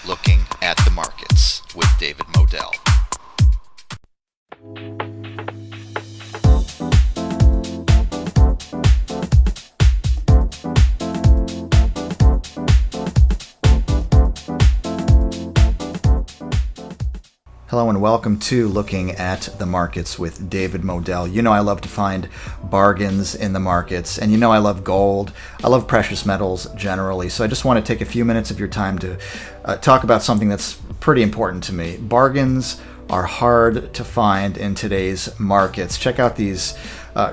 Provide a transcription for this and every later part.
Looking at the Markets with David Modell. Hello and welcome to Looking at the Markets with David Modell. You know I love to find bargains in the markets, and you know I love gold. I love precious metals generally, so I just want to take a few minutes of your time to talk about something that's pretty important to me. Bargains are hard to find in today's markets. Check out these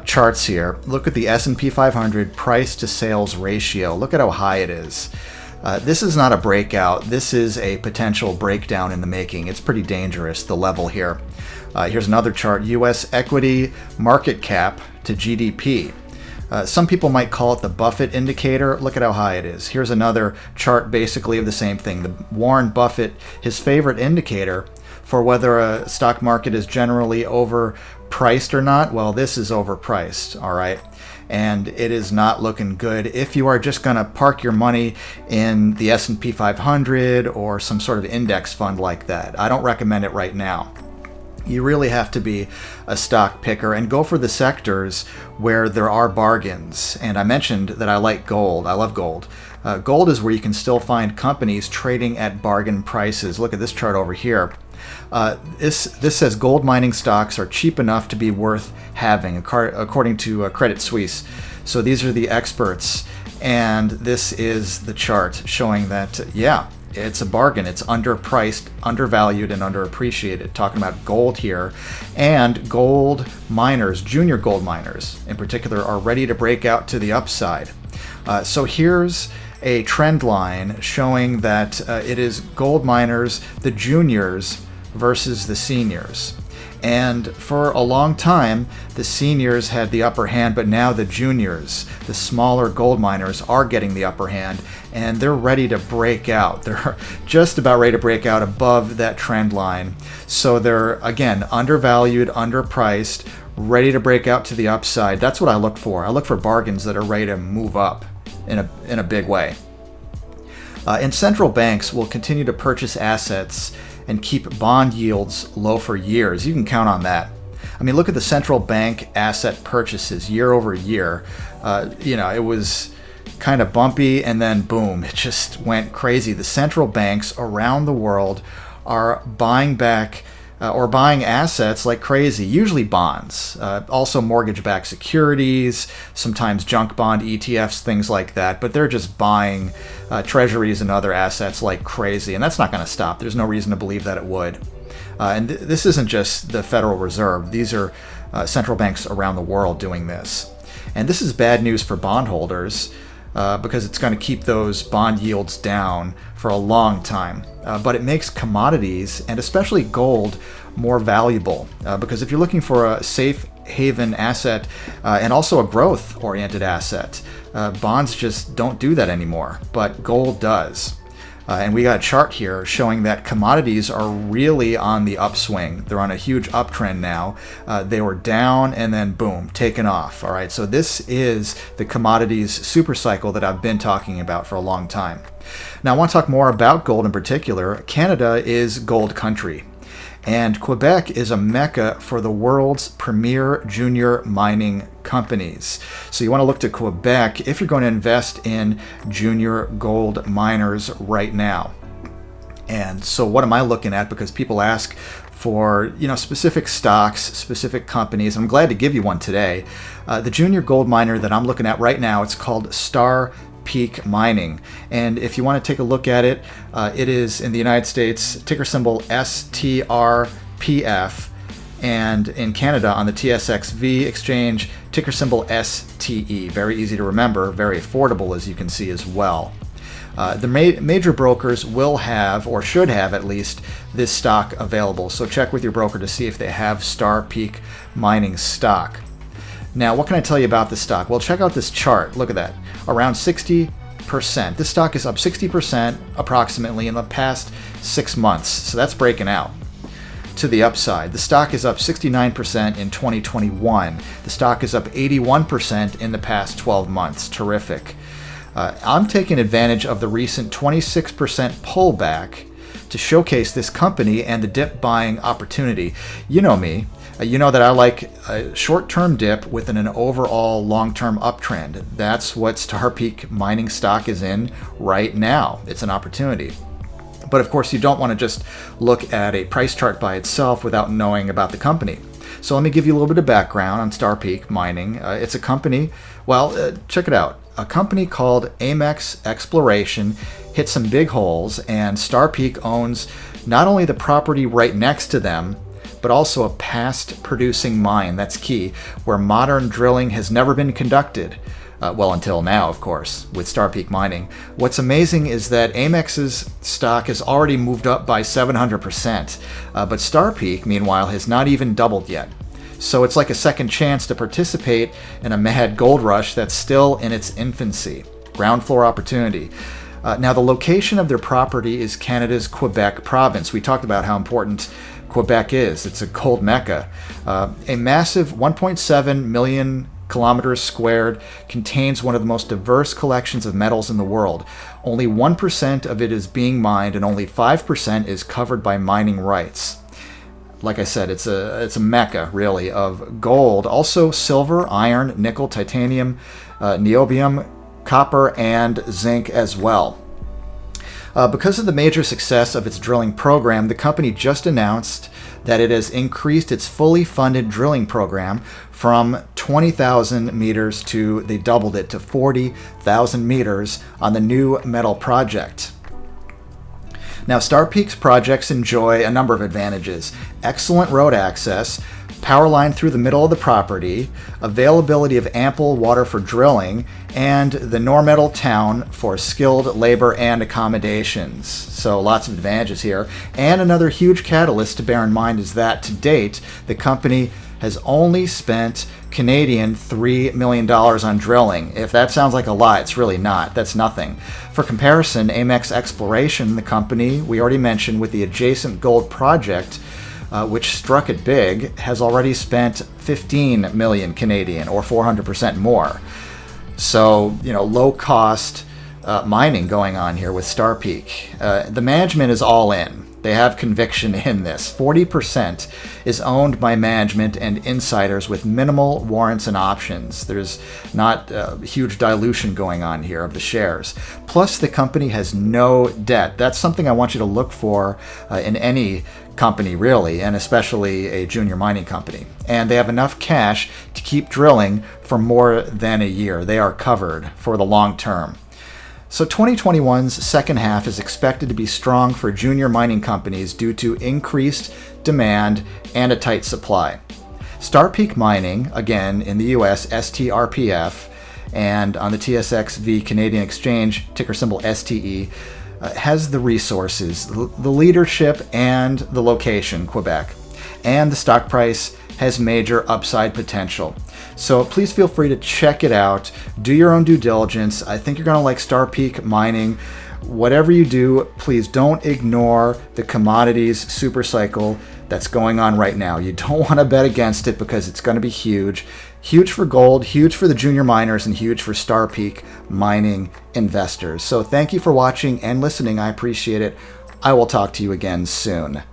charts here. Look at the S&P 500 price to sales ratio. Look at how high it is. This is not a breakout. This is a potential breakdown in the making. It's pretty dangerous, the level here. Here's another chart, U.S. equity market cap to GDP. Some people might call it the Buffett indicator. Look at how high it is. Here's another chart basically of the same thing. The Warren Buffett, his favorite indicator for whether a stock market is generally overpriced or not. Well, this is overpriced, all right? And it is not looking good. If you are just going to park your money in the S&P 500 or some sort of index fund like that, I don't recommend it right now. You really have to be a stock picker and go for the sectors where there are bargains. And I mentioned that I like gold. I love gold. Gold is where you can still find companies trading at bargain prices. Look at this chart over here. This says gold mining stocks are cheap enough to be worth having, according to Credit Suisse. So these are the experts, and this is the chart showing that, yeah, it's a bargain. It's underpriced, undervalued, and underappreciated. Talking about gold here, and gold miners, junior gold miners in particular, are ready to break out to the upside. So here's a trend line showing that it is gold miners, the juniors, versus the seniors. And for a long time, the seniors had the upper hand, but now the juniors, the smaller gold miners, are getting the upper hand, and they're ready to break out. They're just about ready to break out above that trend line. So they're, again, undervalued, underpriced, ready to break out to the upside. That's what I look for. I look for bargains that are ready to move up in a big way. And central banks will continue to purchase assets and keep bond yields low for years. You can count on that. I mean, look at the central bank asset purchases year over year. It was kind of bumpy, and then boom, it just went crazy. The central banks around the world are buying back or buying assets like crazy, usually bonds, also mortgage-backed securities, sometimes junk bond ETFs, things like that, but they're just buying treasuries and other assets like crazy, and that's not going to stop. There's no reason to believe that it would. And this isn't just the Federal Reserve. These are central banks around the world doing this. And this is bad news for bondholders because it's going to keep those bond yields down for a long time. But it makes commodities, and especially gold, more valuable. Because if you're looking for a safe haven asset and also a growth-oriented asset, bonds just don't do that anymore, but gold does. And we got a chart here showing that commodities are really on the upswing. They're on a huge uptrend now. They were down and then boom, taken off. All right, so this is the commodities super cycle that I've been talking about for a long time. Now I want to talk more about gold in particular. Canada is gold country, and Quebec is a mecca for the world's premier junior mining companies. So you want to look to Quebec if you're going to invest in junior gold miners right now. And so what am I looking at? Because people ask for specific stocks, specific companies. I'm glad to give you one today. The junior gold miner that I'm looking at right now, it's called Star Peak Mining. And if you want to take a look at it, it is in the United States, ticker symbol STRPF, and in Canada on the TSXV exchange, ticker symbol STE. Very easy to remember, very affordable as you can see as well. The major brokers will have, or should have at least, this stock available. So check with your broker to see if they have Star Peak Mining stock. Now, what can I tell you about this stock? Well, check out this chart. Look at that. Around 60%. This stock is up 60% approximately in the past 6 months. So that's breaking out to the upside. The stock is up 69% in 2021. The stock is up 81% in the past 12 months. Terrific. I'm taking advantage of the recent 26% pullback to showcase this company and the dip buying opportunity. You know me. You know that I like a short-term dip within an overall long-term uptrend. That's what Star Peak Mining stock is in right now. It's an opportunity. But of course, you don't want to just look at a price chart by itself without knowing about the company. So let me give you a little bit of background on Star Peak Mining. It's a company, check it out. A company called Amex Exploration hit some big holes, and Star Peak owns not only the property right next to them, but also a past producing mine. That's key, where modern drilling has never been conducted. Until now, of course, with Star Peak Mining. What's amazing is that Amex's stock has already moved up by 700%, but Star Peak, meanwhile, has not even doubled yet. So it's like a second chance to participate in a mad gold rush that's still in its infancy. Ground floor opportunity. Now, the location of their property is Canada's Quebec province. We talked about how important Quebec is. It's a gold mecca. A massive 1.7 million kilometers squared contains one of the most diverse collections of metals in the world. Only 1% of it is being mined, and only 5% is covered by mining rights. Like I said, it's a mecca, really, of gold, also silver, iron, nickel, titanium, niobium, copper, and zinc as well. Because of the major success of its drilling program, the company just announced that it has increased its fully funded drilling program from 20,000 meters they doubled it to 40,000 meters on the new metal project. Now, Star Peak's projects enjoy a number of advantages: excellent road access, power line through the middle of the property, availability of ample water for drilling, and the Normetal town for skilled labor and accommodations. So lots of advantages here. And another huge catalyst to bear in mind is that to date, the company has only spent Canadian $3 million on drilling. If that sounds like a lot, it's really not. That's nothing. For comparison, Amex Exploration, the company we already mentioned with the adjacent gold project, which struck it big, has already spent 15 million Canadian, or 400% more. So, low cost mining going on here with Star Peak. The management is all in. They have conviction in this. 40% is owned by management and insiders with minimal warrants and options. There's not huge dilution going on here of the shares. Plus, the company has no debt. That's something I want you to look for in any company, really, and especially a junior mining company. And they have enough cash to keep drilling for more than a year. They are covered for the long term. So 2021's second half is expected to be strong for junior mining companies due to increased demand and a tight supply. Star Peak Mining, again in the US, STRPF, and on the TSXV Canadian Exchange, ticker symbol STE, has the resources, the leadership, and the location, Quebec. And the stock price has major upside potential. So please feel free to check it out. Do your own due diligence. I think you're going to like Star Peak Mining. Whatever you do, please don't ignore the commodities super cycle that's going on right now. You don't want to bet against it because it's going to be huge. Huge for gold, huge for the junior miners, and huge for Star Peak Mining investors. So thank you for watching and listening. I appreciate it. I will talk to you again soon.